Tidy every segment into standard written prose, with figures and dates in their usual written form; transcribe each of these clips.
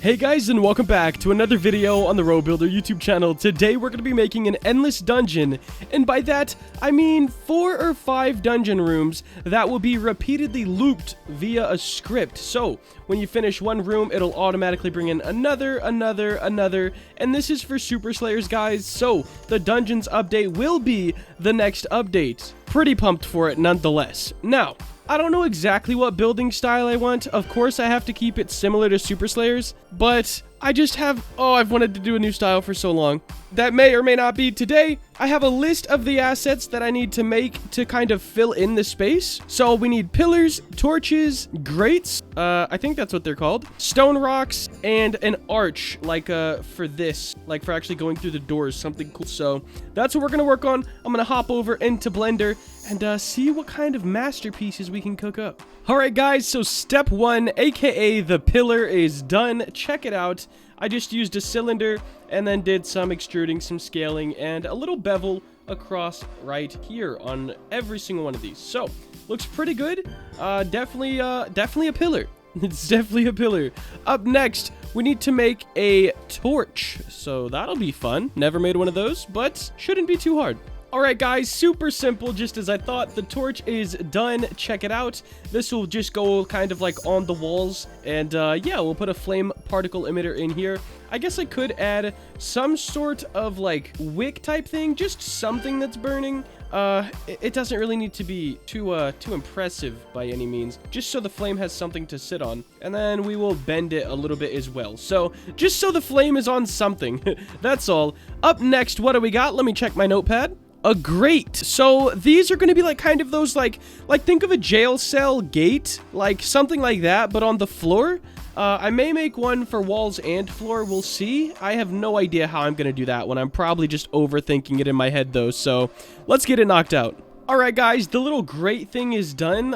Hey guys, and welcome back to another video on the RoBuilder YouTube channel. Today we're going to be making an endless dungeon, and by that I mean 4 or 5 dungeon rooms that will be repeatedly looped via a script. So when you finish one room, it'll automatically bring in another, and this is for Super Slayers, guys. So the dungeons update will be the next update. Pretty pumped for it nonetheless. Now, I don't know exactly what building style I want. Of course, I have to keep it similar to Super Slayers, but I just have, I've wanted to do a new style for so long. That may or may not be today. I have a list of the assets that I need to make to kind of fill in the space. So we need pillars, torches, grates, I think that's what they're called, stone rocks, and an arch, like for this, like for actually going through the doors, something cool. So that's what we're gonna work on. I'm gonna hop over into Blender and see what kind of masterpieces we can cook up. Alright guys, so step 1, aka the pillar, is done. Check it out. I just used a cylinder and then did some extruding, some scaling, and a little bevel across right here on every single one of these. So looks pretty good. Definitely a pillar. It's definitely a pillar. Up next, we need to make a torch. So that'll be fun. Never made one of those, but shouldn't be too hard. Alright guys, super simple, just as I thought. The torch is done. Check it out. This will just go kind of like on the walls, and yeah, we'll put a flame particle emitter in here. I guess I could add some sort of like wick type thing, just something that's burning. It doesn't really need to be too impressive by any means, just so the flame has something to sit on. And then we will bend it a little bit as well, so just so the flame is on something. That's all. Up next, what do we got? Let me check my notepad. A grate. So these are going to be like kind of those like think of a jail cell gate, like something like that, but on the floor. I may make one for walls and floor. We'll see. I have no idea how I'm going to do that one. I'm probably just overthinking it in my head though. So let's get it knocked out. Alright guys, the little grate thing is done.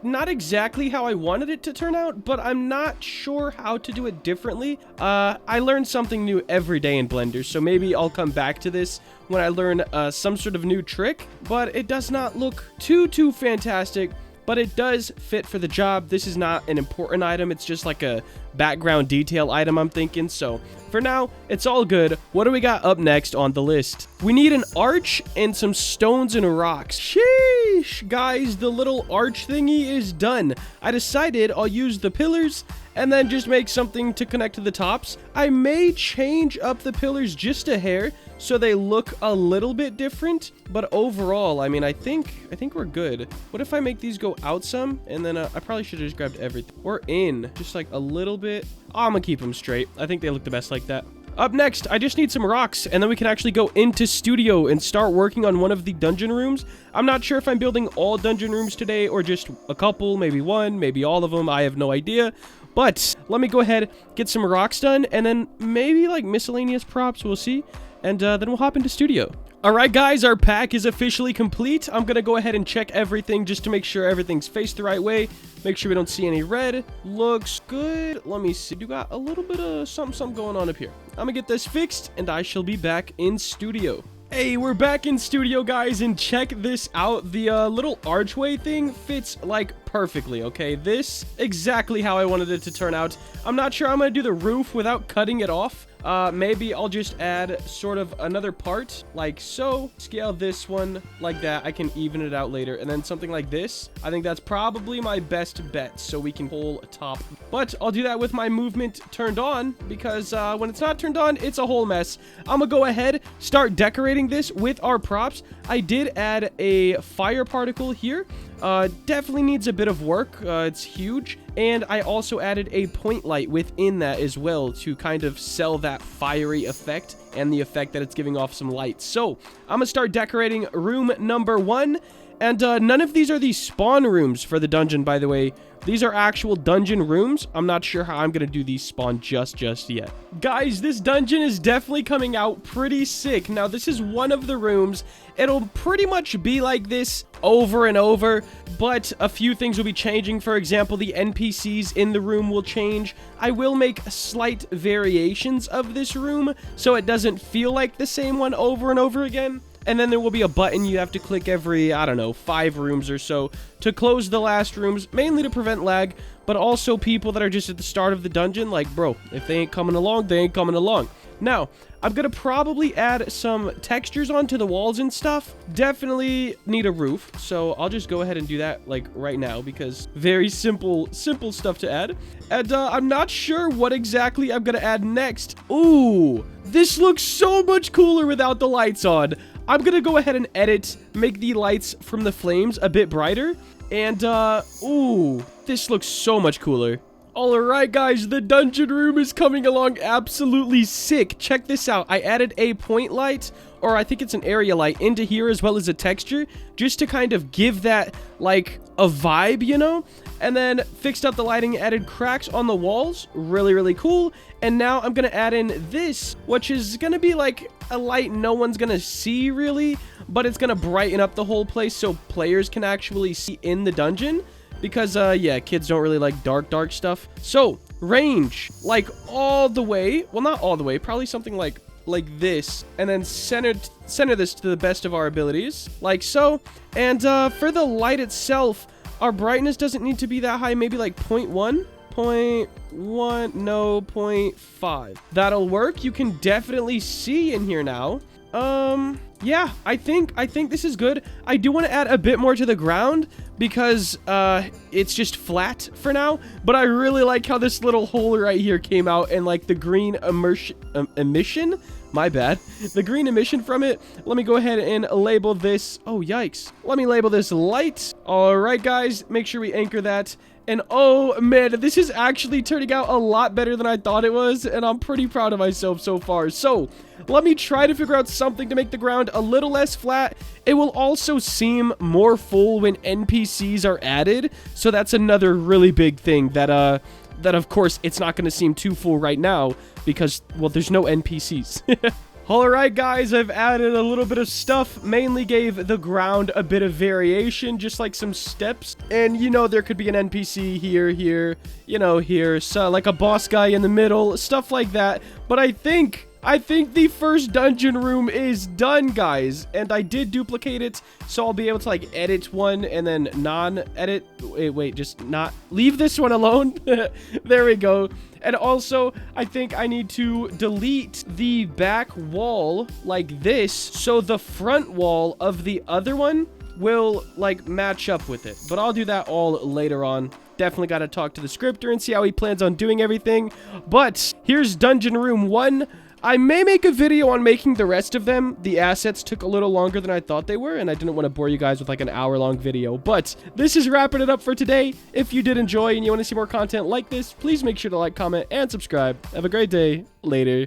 Not exactly how I wanted it to turn out, but I'm not sure how to do it differently. I learn something new every day in Blender, so maybe I'll come back to this when I learn some sort of new trick, but it does not look too fantastic. But it does fit for the job. This is not an important item. It's just like a background detail item, I'm thinking. So for now, it's all good. What do we got up next on the list? We need an arch and some stones and rocks. Sheesh, guys, the little arch thingy is done. I decided I'll use the pillars and then just make something to connect to the tops. I may change up the pillars just a hair so they look a little bit different, but overall, I mean, I think we're good. What if I make these go out some, and then I probably should have just grabbed everything, or in, just like a little bit. I'm gonna keep them straight. I think they look the best like that. Up next, I just need some rocks, and then we can actually go into studio and start working on one of the dungeon rooms. I'm not sure if I'm building all dungeon rooms today, or just a couple, maybe one, maybe all of them. I have no idea. But let me go ahead, get some rocks done, and then maybe like miscellaneous props, we'll see. And then we'll hop into studio. Alright guys, our pack is officially complete. I'm gonna go ahead and check everything just to make sure everything's faced the right way. Make sure we don't see any red. Looks good. Let me see. You got a little bit of something going on up here. I'm gonna get this fixed, and I shall be back in studio. Hey, we're back in studio, guys, and check this out. The little archway thing fits like perfectly, okay? This exactly how I wanted it to turn out. I'm not sure I'm gonna do the roof without cutting it off. Maybe I'll just add sort of another part like so. Scale this one like that. I can even it out later. And then something like this. I think that's probably my best bet, so we can pull top. But I'll do that with my movement turned on, because when it's not turned on, it's a whole mess. I'm gonna go ahead, start decorating this with our props. I did add a fire particle here. Definitely needs a bit of work. It's huge. And I also added a point light within that as well to kind of sell that fiery effect and the effect that it's giving off some light. So I'm gonna start decorating room number 1. And none of these are the spawn rooms for the dungeon, by the way. These are actual dungeon rooms. I'm not sure how I'm going to do these spawn just yet. Guys, this dungeon is definitely coming out pretty sick. Now, this is one of the rooms. It'll pretty much be like this over and over, but a few things will be changing. For example, the NPCs in the room will change. I will make slight variations of this room so it doesn't feel like the same one over and over again. And then there will be a button you have to click every, I don't know, 5 rooms or so to close the last rooms, mainly to prevent lag. but also people that are just at the start of the dungeon. Like, bro, if they ain't coming along, they ain't coming along. Now, I'm gonna probably add some textures onto the walls and stuff. Definitely need a roof, so I'll just go ahead and do that, like, right now, because very simple stuff to add. And I'm not sure what exactly I'm gonna add next. Ooh, this looks so much cooler without the lights on. I'm gonna go ahead and make the lights from the flames a bit brighter. And, ooh, this looks so much cooler. Alright guys, the dungeon room is coming along absolutely sick. Check this out. I added a point light, or I think it's an area light, into here as well as a texture, just to kind of give that, like, a vibe, you know? And then fixed up the lighting, added cracks on the walls. Really, really cool. And now I'm going to add in this, which is going to be like a light no one's going to see really, but it's going to brighten up the whole place so players can actually see in the dungeon. Because, yeah, kids don't really like dark stuff. So, range, like, all the way. Well, not all the way. Probably something like this. And then center this to the best of our abilities. Like so. And, for the light itself, our brightness doesn't need to be that high. Maybe, like, 0.1? 0.1? No, 0.5. That'll work. You can definitely see in here now. Yeah, I think this is good. I do want to add a bit more to the ground because it's just flat for now, but I really like how this little hole right here came out and like the green emission. My bad. The green emission from it. Let me go ahead and label this. Oh, yikes. Let me label this light. All right, guys, make sure we anchor that. And oh man, this is actually turning out a lot better than I thought it was, and I'm pretty proud of myself so far. So, let me try to figure out something to make the ground a little less flat. It will also seem more full when NPCs are added, so that's another really big thing that of course it's not going to seem too full right now because, well, there's no NPCs. Alright guys, I've added a little bit of stuff, mainly gave the ground a bit of variation, just like some steps. And you know, there could be an NPC here, you know, here, so like a boss guy in the middle, stuff like that. But I think the first dungeon room is done, guys. And I did duplicate it, so I'll be able to like edit one and then non-edit. Wait, just not leave this one alone. There we go. And also, I think I need to delete the back wall like this, so the front wall of the other one will like match up with it. But I'll do that all later on. Definitely got to talk to the scripter and see how he plans on doing everything. But here's Dungeon Room 1. I may make a video on making the rest of them. The assets took a little longer than I thought they were, and I didn't want to bore you guys with like an hour-long video. But this is wrapping it up for today. If you did enjoy and you want to see more content like this, please make sure to like, comment, and subscribe. Have a great day. Later.